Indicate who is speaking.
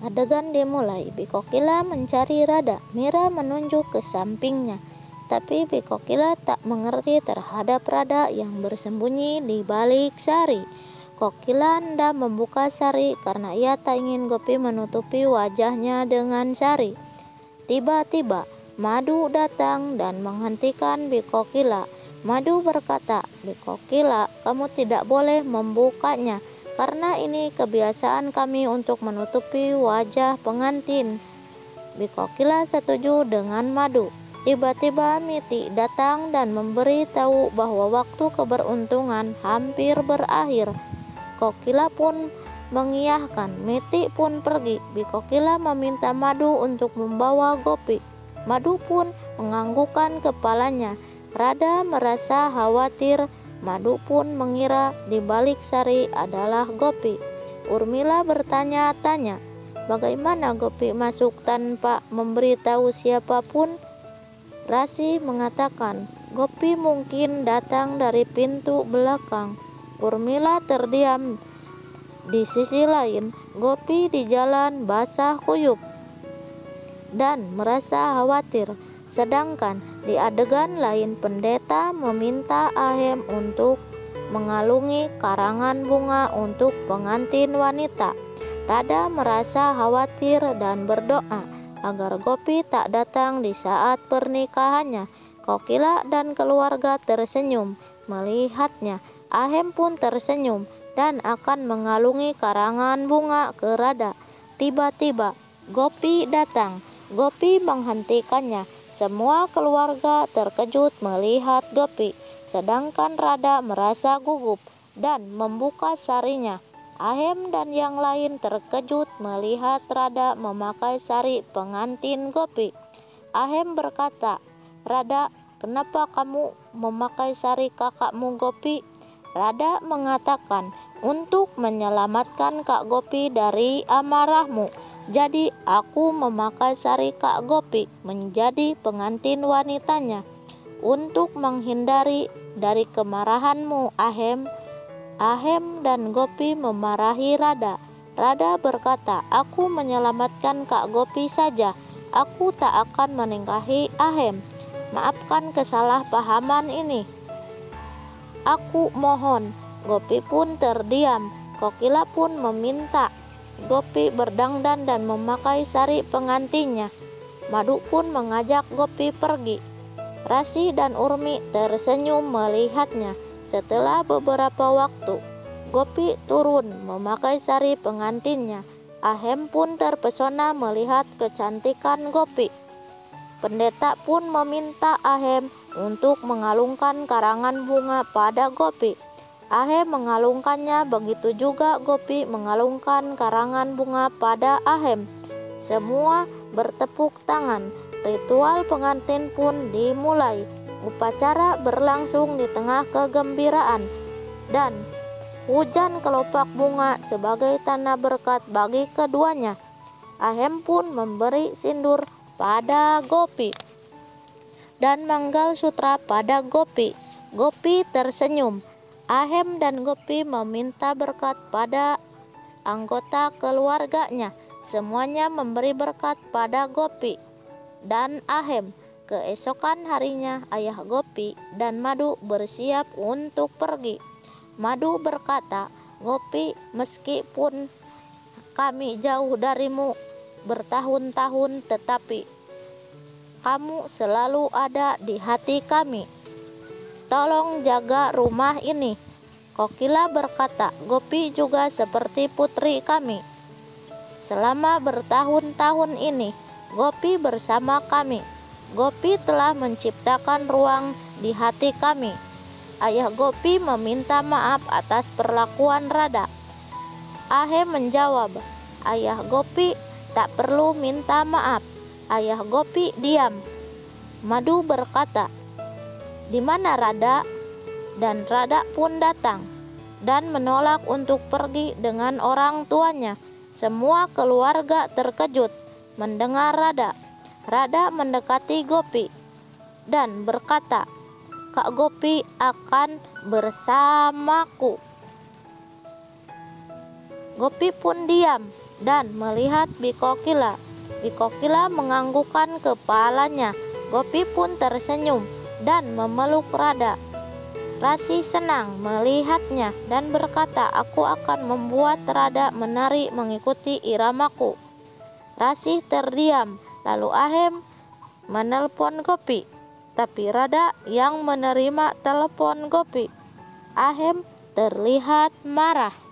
Speaker 1: Adegan dimulai. Bikokila mencari Rada. Mira menunjuk ke sampingnya. Tapi Bikokila tak mengerti terhadap Rada yang bersembunyi di balik sari. Kokila hendak membuka sari karena ia tak ingin Gopi menutupi wajahnya dengan sari. Tiba-tiba Madu datang dan menghentikan Bikokila. Madu berkata, "Bikokila, kamu tidak boleh membukanya, karena ini kebiasaan kami untuk menutupi wajah pengantin." Bikokila setuju dengan Madu. Tiba-tiba Miti datang dan memberi tahu bahwa waktu keberuntungan hampir berakhir. Kokila pun mengiyakan. Miti pun pergi. Bikokila meminta Madu untuk membawa Gopi. Madu pun menganggukkan kepalanya. Rada merasa khawatir. Madu pun mengira di balik sari adalah Gopi. Urmila bertanya-tanya, bagaimana Gopi masuk tanpa memberitahu siapapun? Rasi mengatakan, Gopi mungkin datang dari pintu belakang. Urmila terdiam. Di sisi lain, Gopi di jalan basah kuyup dan merasa khawatir. Sedangkan di adegan lain, pendeta meminta Ahem untuk mengalungi karangan bunga untuk pengantin wanita. Rada merasa khawatir dan berdoa agar Gopi tak datang di saat pernikahannya. Kokila dan keluarga tersenyum melihatnya. Ahem pun tersenyum dan akan mengalungi karangan bunga ke Rada. Tiba-tiba Gopi datang. Gopi menghentikannya. Semua keluarga terkejut melihat Gopi, sedangkan Rada merasa gugup dan membuka sarinya. Ahem dan yang lain terkejut melihat Rada memakai sari pengantin Gopi. Ahem berkata, "Rada, kenapa kamu memakai sari kakakmu Gopi?" Rada mengatakan, "Untuk menyelamatkan Kak Gopi dari amarahmu. Jadi aku memakai sari Kak Gopi menjadi pengantin wanitanya. Untuk menghindari dari kemarahanmu, Ahem." Ahem dan Gopi memarahi Rada. Rada berkata, "Aku menyelamatkan Kak Gopi saja. Aku tak akan menikahi Ahem. Maafkan kesalahpahaman ini. Aku mohon." Gopi pun terdiam. Kokila pun meminta Gopi berdangdan dan memakai sari pengantinnya. Madu pun mengajak Gopi pergi. Rasi dan Urmi tersenyum melihatnya. Setelah beberapa waktu, Gopi turun memakai sari pengantinnya. Ahem pun terpesona melihat kecantikan Gopi. Pendeta pun meminta Ahem untuk mengalungkan karangan bunga pada Gopi. Ahem mengalungkannya, begitu juga Gopi mengalungkan karangan bunga pada Ahem. Semua bertepuk tangan. Ritual pengantin pun dimulai. Upacara berlangsung di tengah kegembiraan dan hujan kelopak bunga sebagai tanda berkat bagi keduanya. Ahem pun memberi sindur pada Gopi dan manggal sutra pada Gopi. Gopi tersenyum. Ahem dan Gopi meminta berkat pada anggota keluarganya. Semuanya memberi berkat pada Gopi dan Ahem. Keesokan harinya, ayah Gopi dan Madu bersiap untuk pergi. Madu berkata, "Gopi, meskipun kami jauh darimu bertahun-tahun, tetapi kamu selalu ada di hati kami. Tolong jaga rumah ini." Kokila berkata, "Gopi juga seperti putri kami. Selama bertahun-tahun ini, Gopi bersama kami. Gopi telah menciptakan ruang di hati kami." Ayah Gopi meminta maaf atas perlakuan Rada. Ahem menjawab, "Ayah Gopi tak perlu minta maaf." Ayah Gopi diam. Madu berkata, "Di mana Rada?" Dan Rada pun datang dan menolak untuk pergi dengan orang tuanya. Semua keluarga terkejut mendengar Rada. Rada mendekati Gopi dan berkata, "Kak Gopi akan bersamaku." Gopi pun diam dan melihat Bikokila. Bikokila menganggukkan kepalanya. Gopi pun tersenyum dan memeluk Radha. Rasi senang melihatnya dan berkata, "Aku akan membuat Radha menari mengikuti iramaku." Rasi terdiam, lalu Ahem menelpon Gopi. Tapi Radha yang menerima telepon Gopi. Ahem terlihat marah.